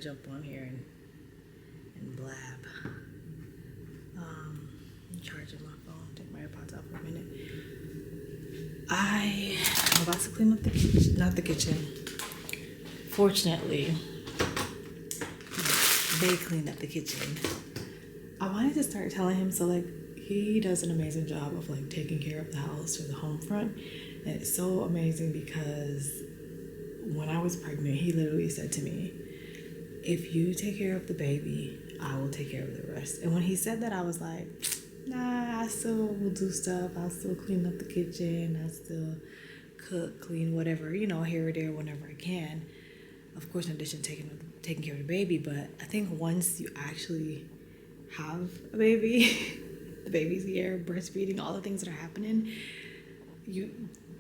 jump on here and blab. I'm charging my phone. Take my AirPods out for a minute. I'm about to clean up the kitchen. Not the kitchen. Fortunately, they cleaned up the kitchen. I wanted to start telling him, so like he does an amazing job of like taking care of the house or the home front. And it's so amazing because when I was pregnant, he literally said to me, if you take care of the baby, I will take care of the rest. And when he said that, I was like, nah, I still will do stuff. I'll still clean up the kitchen. I'll still cook, clean, whatever, you know, here or there, whenever I can. Of course, in addition to taking care of the baby. But I think once you actually have a baby, the baby's here, breastfeeding, all the things that are happening,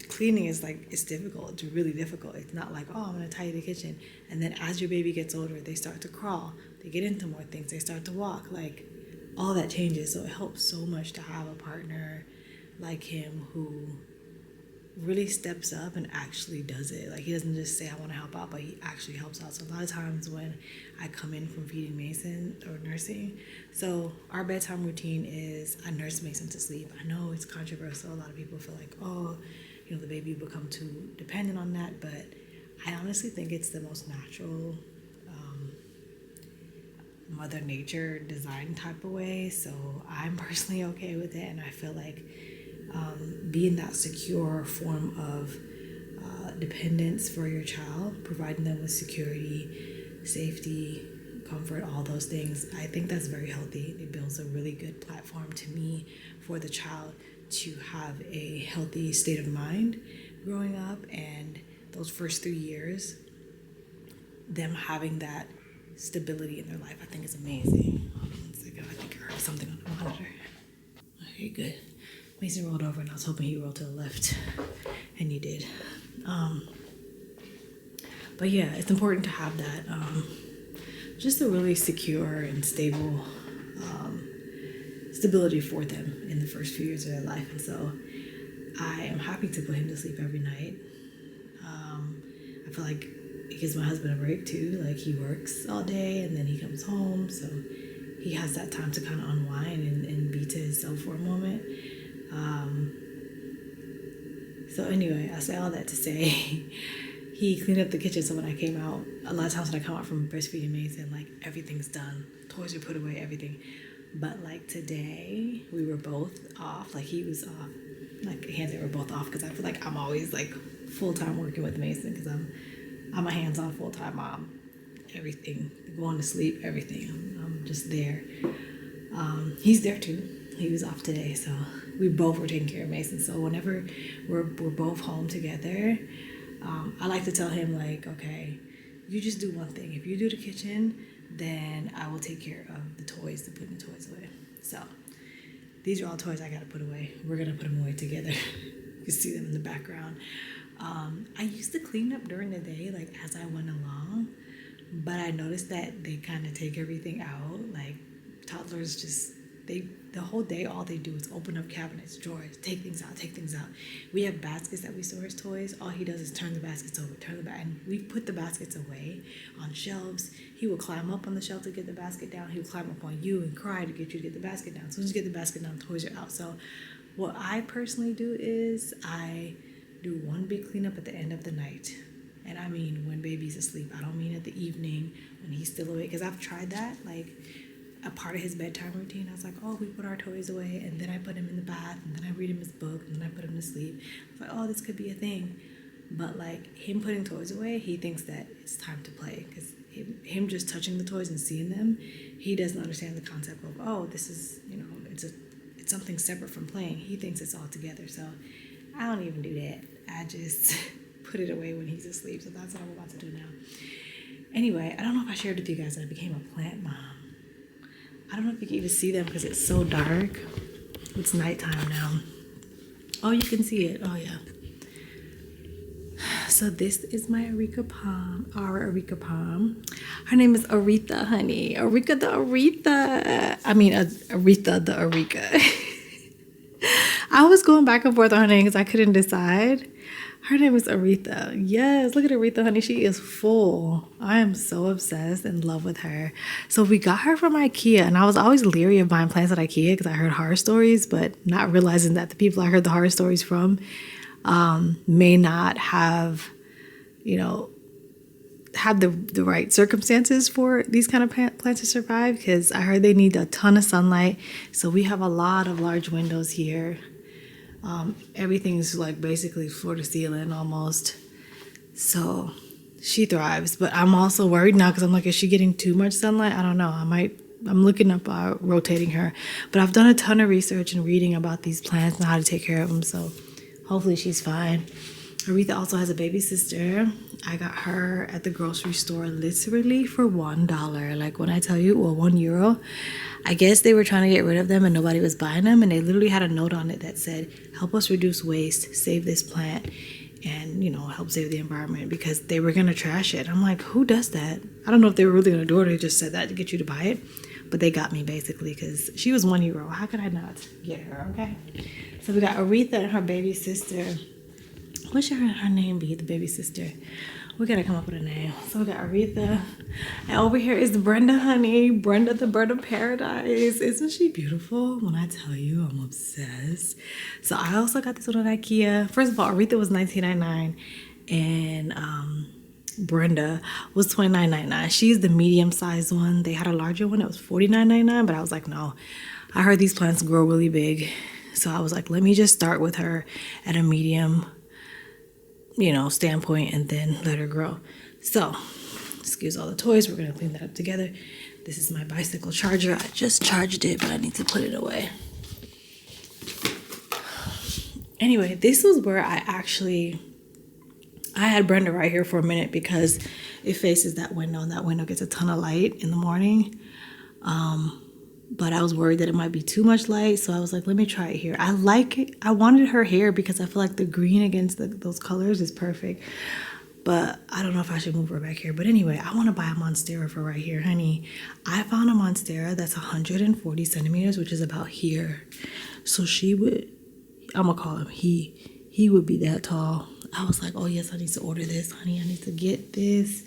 cleaning is like, it's difficult. It's really difficult. It's not like, oh, I'm going to tidy the kitchen. And then as your baby gets older, they start to crawl. They get into more things. They start to walk. Like, all that changes. So it helps so much to have a partner like him who really steps up and actually does it. Like, he doesn't just say, I want to help out, but he actually helps out. So a lot of times when I come in from feeding Mason or nursing, so our bedtime routine is I nurse Mason to sleep. I know it's controversial. A lot of people feel like, oh, you know, the baby will become too dependent on that, but I honestly think it's the most natural Mother Nature design type of way. So I'm personally okay with it, and I feel like being that secure form of dependence for your child, providing them with security, safety, comfort, all those things, I think that's very healthy. It builds a really good platform to me for the child to have a healthy state of mind growing up, and those first 3 years, them having that stability in their life, I think is amazing. Hold on 1 second. I think I heard something on the monitor. Okay, good. Mason rolled over, and I was hoping he rolled to the left, and you did. But yeah, it's important to have that, just a really secure and stable stability for them in the first few years of their life. And so I am happy to put him to sleep every night. I feel like it gives my husband a break too. Like, he works all day and then he comes home, so he has that time to kind of unwind and be to himself for a moment. So anyway, I say all that to say he cleaned up the kitchen. So when I came out, a lot of times when I come out from breastfeeding Mason, like, everything's done, toys are put away, everything. But like today, we were both off. Like, he was off. Like, I can't say we're both off because I feel like I'm always like full-time working with Mason because I'm a hands-on full-time mom. Everything, going to sleep, everything. I'm just there. He's there too. He was off today, so we both were taking care of Mason. So whenever we're both home together, I like to tell him, like, okay, you just do one thing. If you do the kitchen, then I will take care of the toys, to putting the toys away. So these are all toys I gotta put away. We're gonna put them away together. You can see them in the background. I used to clean up during the day, like as I went along, but I noticed that they kind of take everything out. Like, toddlers just, the whole day, all they do is open up cabinets, drawers, take things out. We have baskets that we store his toys. All he does is turn the baskets over, and we put the baskets away on shelves. He will climb up on the shelf to get the basket down. He will climb up on you and cry to get you to get the basket down. As soon as you get the basket down, toys are out. So what I personally do is I do one big cleanup at the end of the night. And I mean when baby's asleep. I don't mean at the evening when he's still awake, because I've tried that. Like, a part of his bedtime routine, I was like, oh, we put our toys away, and then I put him in the bath, and then I read him his book, and then I put him to sleep. I was like, oh, this could be a thing. But like, him putting toys away, he thinks that it's time to play, because him just touching the toys and seeing them, he doesn't understand the concept of, oh, this is, you know, it's something separate from playing. He thinks it's all together. So I don't even do that. I just put it away when he's asleep. So that's what I'm about to do now. Anyway, I don't know if I shared with you guys that I became a plant mom. I don't know if you can even see them because it's so dark. It's nighttime now. Oh, you can see it. Oh, yeah. So this is my Aretha Palm, our Aretha Palm. Her name is Aretha, honey. Aretha the Aretha. I mean, Aretha the Aretha. I was going back and forth on her name because I couldn't decide. Her name is Aretha. Yes, look at Aretha, honey. She is full. I am so obsessed, in love with her. So we got her from IKEA, and I was always leery of buying plants at IKEA because I heard horror stories, but not realizing that the people I heard the horror stories from may not have, have the right circumstances for these kind of plants to survive, because I heard they need a ton of sunlight. So we have a lot of large windows here. Everything's like basically floor to ceiling almost. So she thrives, but I'm also worried now because I'm like, is she getting too much sunlight? I don't know. I'm looking up rotating her, but I've done a ton of research and reading about these plants and how to take care of them. So hopefully she's fine. Aretha also has a baby sister. I got her at the grocery store literally for $1. Like when I tell you, well, €1. I guess they were trying to get rid of them and nobody was buying them. And they literally had a note on it that said, help us reduce waste, save this plant, and, help save the environment, because they were going to trash it. I'm like, who does that? I don't know if they were really going to do it or they just said that to get you to buy it. But they got me basically because she was €1. How could I not get her? Okay. So we got Aretha and her baby sister. What should her name be, the baby sister? We gotta come up with a name. So we got Aretha. And over here is Brenda, honey. Brenda, the bird of paradise. Isn't she beautiful? When I tell you, I'm obsessed. So I also got this one at IKEA. First of all, Aretha was $19.99 and Brenda was $29.99. She's the medium-sized one. They had a larger one that was $49.99, but I was like, no. I heard these plants grow really big. So I was like, let me just start with her at a medium standpoint and then let her grow. So, excuse all the toys. We're going to clean that up together. This is my bicycle charger. I just charged it, but I need to put it away. Anyway, this was where I had Brenda right here for a minute because it faces that window, and that window gets a ton of light in the morning. But I was worried that it might be too much light, so I was like, let me try it here. I like it. I wanted her here because I feel like the green against those colors is perfect. But I don't know if I should move her back here. But anyway, I want to buy a Monstera for right here, honey. I found a Monstera that's 140 centimeters, which is about here. So I'm going to call him he would be that tall. I was like, oh yes, I need to order this, honey. I need to get this.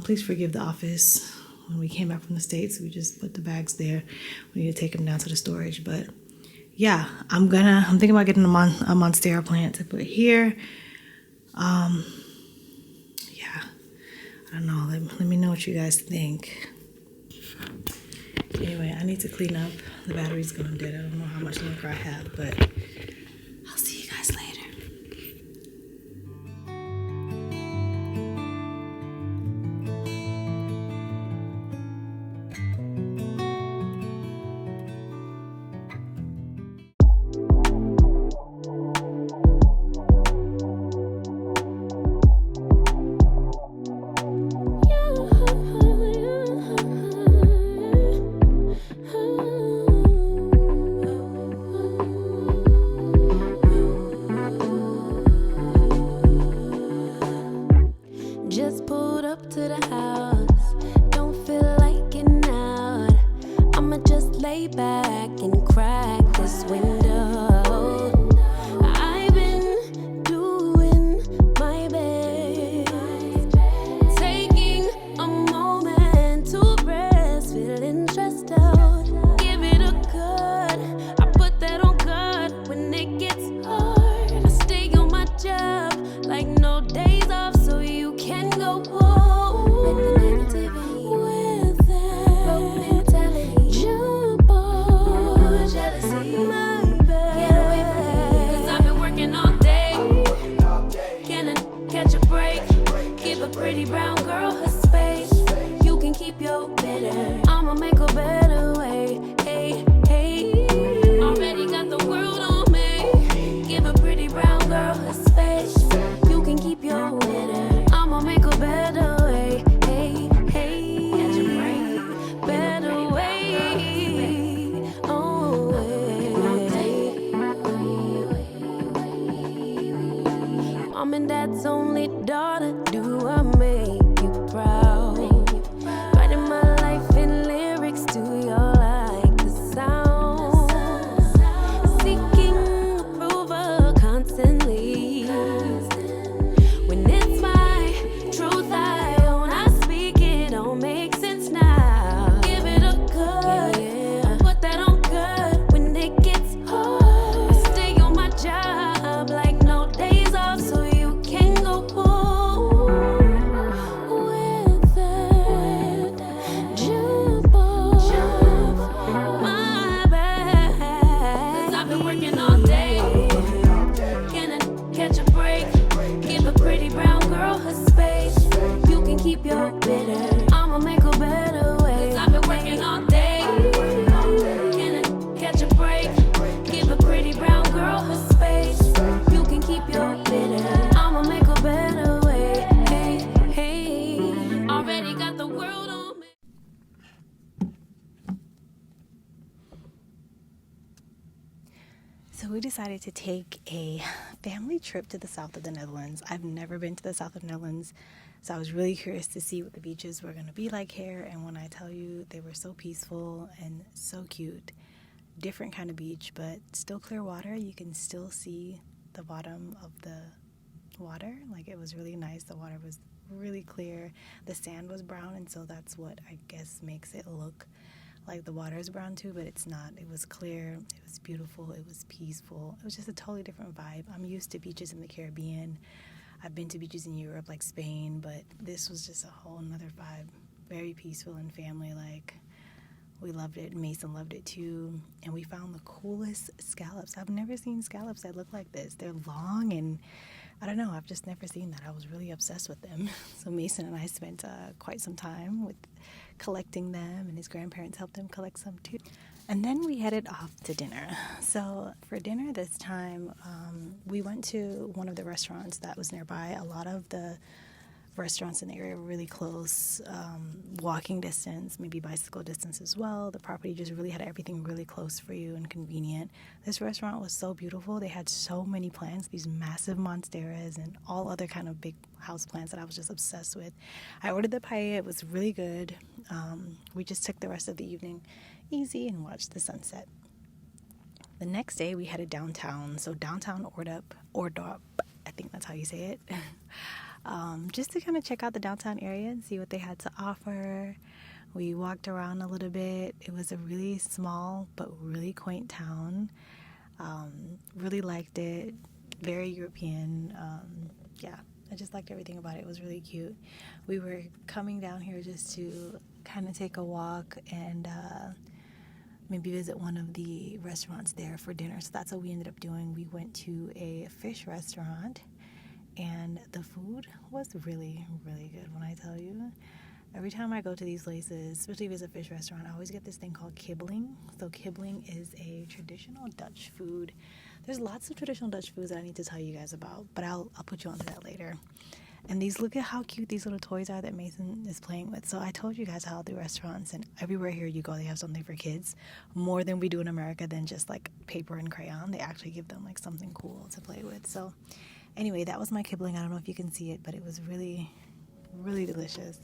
Please forgive the office. When we came back from the States, we just put the bags there. We need to take them down to the storage. But yeah, I'm thinking about getting a Monstera plant to put here. Yeah, I don't know. Let me know what you guys think. Anyway, I need to clean up. The battery's going dead. I don't know how much longer I have, but I'll see you guys later. Just pulled up to the house, don't feel like getting out. I'ma just lay back and crack this window. I've been doing my best, taking a moment to rest, feeling stressed out. Give it a cut, I put that on God when it gets hard. I stay on my job like no days off, so you can go home with the negativity, with that low mentality, jump on jealousy. My So we decided to take a family trip to the south of the Netherlands. I've never been to the south of the Netherlands, so I was really curious to see what the beaches were going to be like here. And when I tell you, they were so peaceful and so cute. Different kind of beach, but still clear water. You can still see the bottom of the water. Like, it was really nice. The water was really clear. The sand was brown, and so that's what I guess makes it look like the water is brown too, but it's not. It was clear, it was beautiful, it was peaceful. It was just a totally different vibe. I'm used to beaches in the Caribbean. I've been to beaches in Europe like Spain, but this was just a whole nother vibe. Very peaceful and family-like. We loved it. Mason loved it too. And we found the coolest scallops. I've never seen scallops that look like this. They're long, and I don't know, I've just never seen that. I was really obsessed with them. So Mason and I spent quite some time with collecting them, and his grandparents helped him collect some too. And then we headed off to dinner. So for dinner this time, we went to one of the restaurants that was nearby. A lot of the restaurants in the area were really close, walking distance, maybe bicycle distance as well. The property just really had everything really close for you and convenient. This restaurant was so beautiful. They had so many plants, these massive monsteras and all other kind of big house plants that I was just obsessed with. I ordered the paella. It was really good. We just took the rest of the evening easy and watched the sunset. The next day we headed downtown. So downtown Ordorp, I think that's how you say it. Just to kind of check out the downtown area and see what they had to offer. We walked around a little bit. It was a really small but really quaint town. Really liked it. Very European. Yeah, I just liked everything about it. It was really cute. We were coming down here just to kind of take a walk and maybe visit one of the restaurants there for dinner. So that's what we ended up doing. We went to a fish restaurant, and the food was really, really good. When I tell you, every time I go to these places, especially if it's a fish restaurant, I always get this thing called kibbeling. So kibbeling is a traditional Dutch food. There's lots of traditional Dutch foods that I need to tell you guys about, but I'll put you onto that later. And look at how cute these little toys are that Mason is playing with. So I told you guys how the restaurants and everywhere here you go, they have something for kids, more than we do in America than just like paper and crayon. They actually give them like something cool to play with. So anyway, that was my kibbeling. I don't know if you can see it, but it was really, really delicious.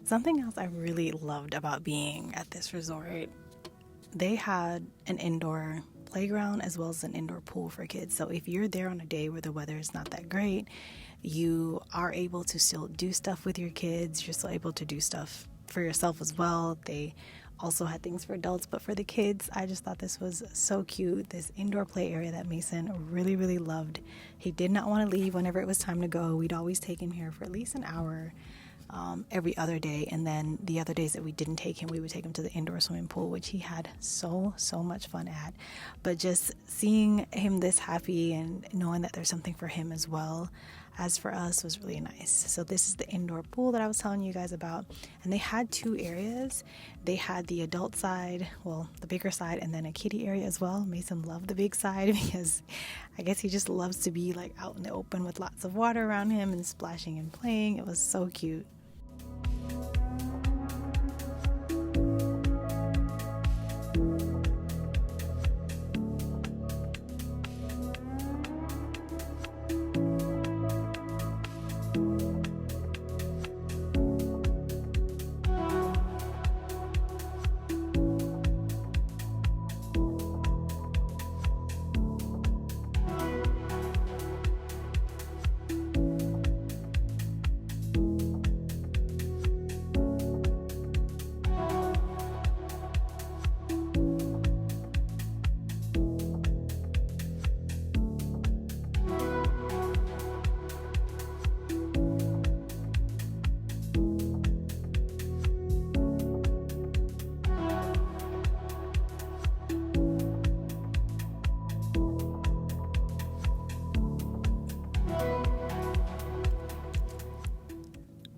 Something else I really loved about being at this resort, they had an indoor playground as well as an indoor pool for kids. So if you're there on a day where the weather is not that great, you are able to still do stuff with your kids. You're still able to do stuff for yourself as well. They also had things for adults, but for the kids, I just thought this was so cute. This indoor play area that Mason really, really loved. He did not want to leave whenever it was time to go. We'd always take him here for at least an hour. Every other day, and then the other days that we didn't take him, we would take him to the indoor swimming pool, which he had so much fun at. But just seeing him this happy and knowing that there's something for him as well as for us was really nice. So this is the indoor pool that I was telling you guys about, and they had two areas. They had the adult side, well, the bigger side, and then a kiddie area as well. Mason loved the big side because I guess he just loves to be like out in the open with lots of water around him and splashing and playing. It was so cute.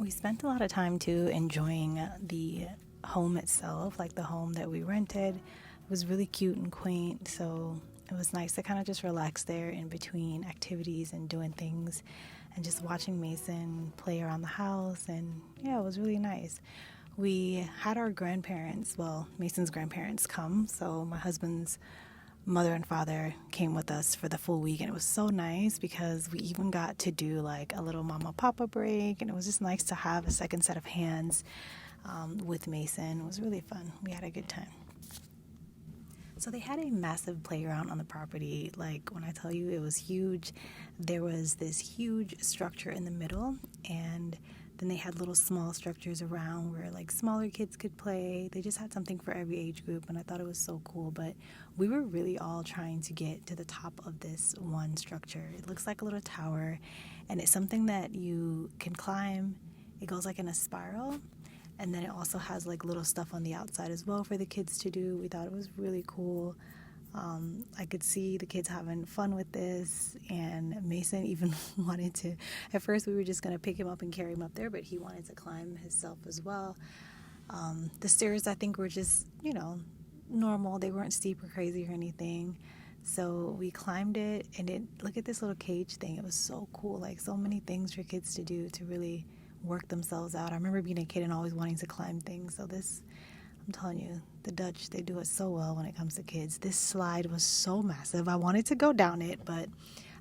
we spent a lot of time too enjoying the home itself, like the home that we rented. It was really cute and quaint, so it was nice to kind of just relax there in between activities and doing things and just watching Mason play around the house. And yeah, it was really nice. We had our grandparents, well, Mason's grandparents come, so my husband's mother and father came with us for the full week, and it was so nice because we even got to do like a little mama papa break, and it was just nice to have a second set of hands with Mason. It was really fun. We had a good time. So they had a massive playground on the property. Like, when I tell you it was huge, there was this huge structure in the middle, and then they had little small structures around where like smaller kids could play. They just had something for every age group, and I thought it was so cool. But we were really all trying to get to the top of this one structure. It looks like a little tower, and it's something that you can climb. It goes like in a spiral, and then it also has like little stuff on the outside as well for the kids to do. We thought it was really cool. I could see the kids having fun with this, and Mason even wanted to, at first we were just going to pick him up and carry him up there, but he wanted to climb himself as well. The stairs, I think, were just, normal. They weren't steep or crazy or anything. So we climbed it, and look at this little cage thing. It was so cool, like so many things for kids to do to really work themselves out. I remember being a kid and always wanting to climb things. So this, I'm telling you, the Dutch, they do it so well when it comes to kids. This slide was so massive. I wanted to go down it, but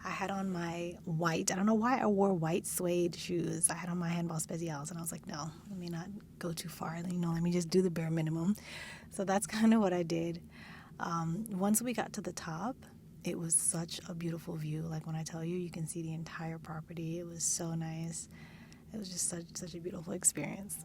I had on my white, I don't know why I wore white suede shoes. I had on my handball specials, and I was like, no, let me not go too far. Let me just do the bare minimum. So that's kind of what I did. Once we got to the top, it was such a beautiful view. Like, when I tell you, you can see the entire property. It was so nice. It was just such a beautiful experience.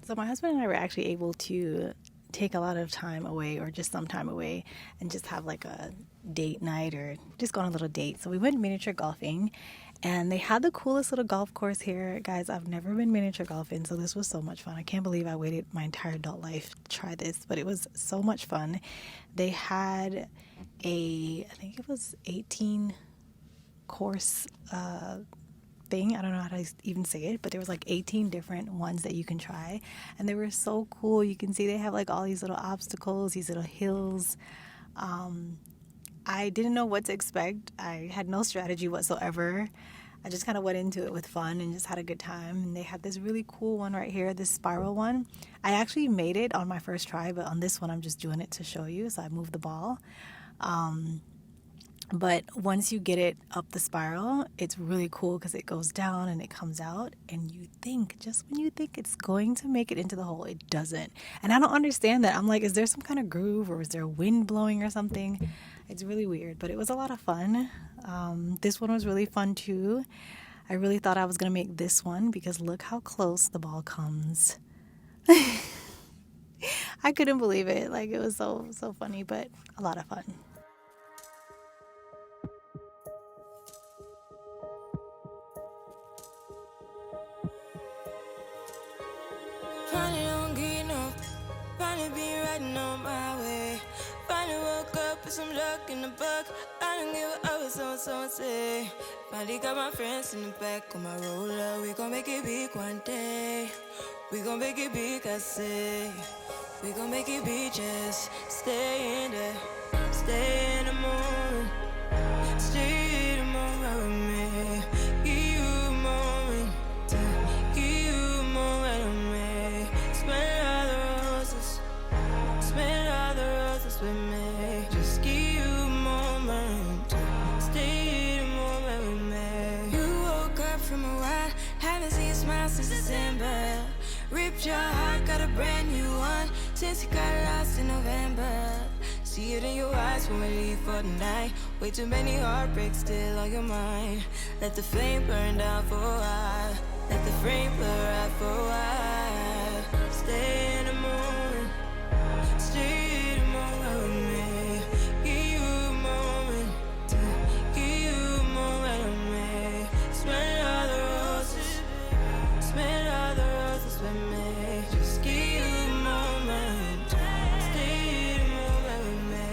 So my husband and I were actually able to take a lot of time away, or just some time away, and just have like a date night or just go on a little date. So we went miniature golfing, and they had the coolest little golf course here. Guys, I've never been miniature golfing, so this was so much fun. I can't believe I waited my entire adult life to try this, but it was so much fun. They had I think it was 18 course thing. I don't know how to even say it, but there was like 18 different ones that you can try, and they were so cool. You can see they have like all these little obstacles, these little hills. I didn't know what to expect. I had no strategy whatsoever. I just kind of went into it with fun and just had a good time. And they had this really cool one right here, this spiral one. I actually made it on my first try, but on this one I'm just doing it to show you. So I moved the ball. But once you get it up the spiral, it's really cool because it goes down and it comes out, and just when you think it's going to make it into the hole, it doesn't. And I don't understand that. I'm like, is there some kind of groove, or is there wind blowing or something? It's really weird, but it was a lot of fun. This one was really fun too. I really thought I was going to make this one because look how close the ball comes. I couldn't believe it. Like, it was so funny, but a lot of fun. Finally been riding on my way. Finally woke up with some luck in the book. I don't give a what someone say. Finally got my friends in the back of my roller. We gon' make it big one day. We gon' make it big, I say. We gon' make it big, just stay in there. Stay in the moment. Stay in the moment with me. Give you a moment. Give you a moment with me. Smell all the roses. Smell all the roses with me. Just give you a moment. Stay in the moment with me. You woke up from a while. Haven't seen you smile since December. Ripped your heart, got a brand new one since you got lost in November. See it in your eyes when we leave for the night. Way too many heartbreaks still on your mind. Let the flame burn down for a while. Let the flame blur out for a while. Stay in the moment. Stay in the moment with me. Give you a moment. Give you a moment with me. Smell all the roses. Smell all the roses with me. Just give you a moment. Stay in the moment with me.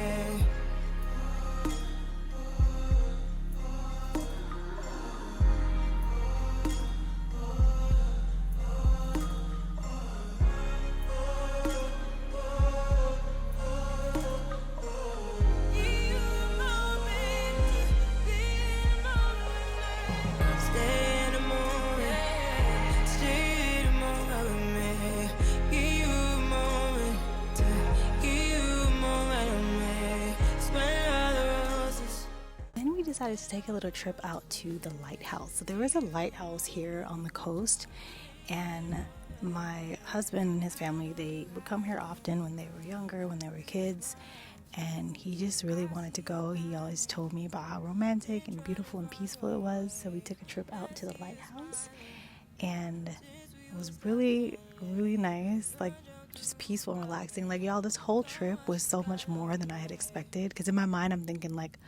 Give you a moment. Stay in the moment. Stay in the moment. Stay in the moment with me. Give you a moment. Give you a moment with me. Smell all the roses. Then we decided to take a little trip out to the lighthouse. So there is a lighthouse here on the coast, and my husband and his family, they would come here often when they were younger, when they were kids, and he just really wanted to go. He always told me about how romantic and beautiful and peaceful it was. So we took a trip out to the lighthouse, and it was really, really nice, like just peaceful and relaxing. Like, y'all, this whole trip was so much more than I had expected, because in my mind I'm thinking, like,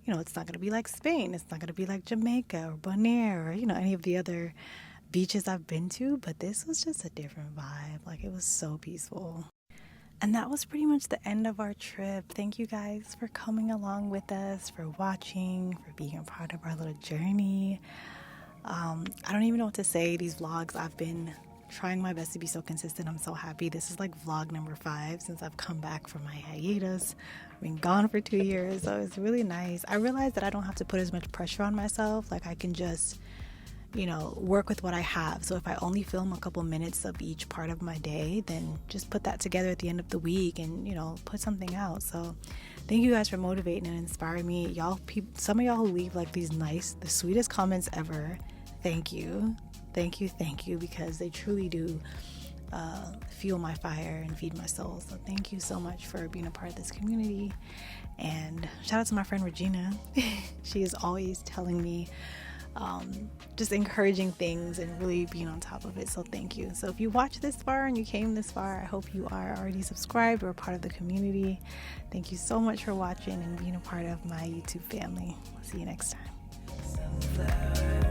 you know, it's not going to be like Spain, it's not going to be like Jamaica or Bonaire or, you know, any of the other beaches I've been to, but this was just a different vibe. Like, it was so peaceful. And that was pretty much the end of our trip. Thank you guys for coming along with us, for watching, for being a part of our little journey. I don't even know what to say. These vlogs, I've been trying my best to be so consistent. I'm so happy. This is like vlog number 5 since I've come back from my hiatus. I've been gone for 2 years, so it's really nice. I realized that I don't have to put as much pressure on myself. Like, I can just, you know, work with what I have. So if I only film a couple minutes of each part of my day, then just put that together at the end of the week and, you know, put something out. So thank you guys for motivating and inspiring me. Y'all, some of y'all who leave like these nice, the sweetest comments ever. Thank you. Thank you, because they truly do fuel my fire and feed my soul. So thank you so much for being a part of this community. And shout out to my friend Regina. She is always telling me just encouraging things and really being on top of it. So thank you. So if you watched this far and you came this far, I hope you are already subscribed or a part of the community. Thank you so much for watching and being a part of my YouTube family. I'll see you next time.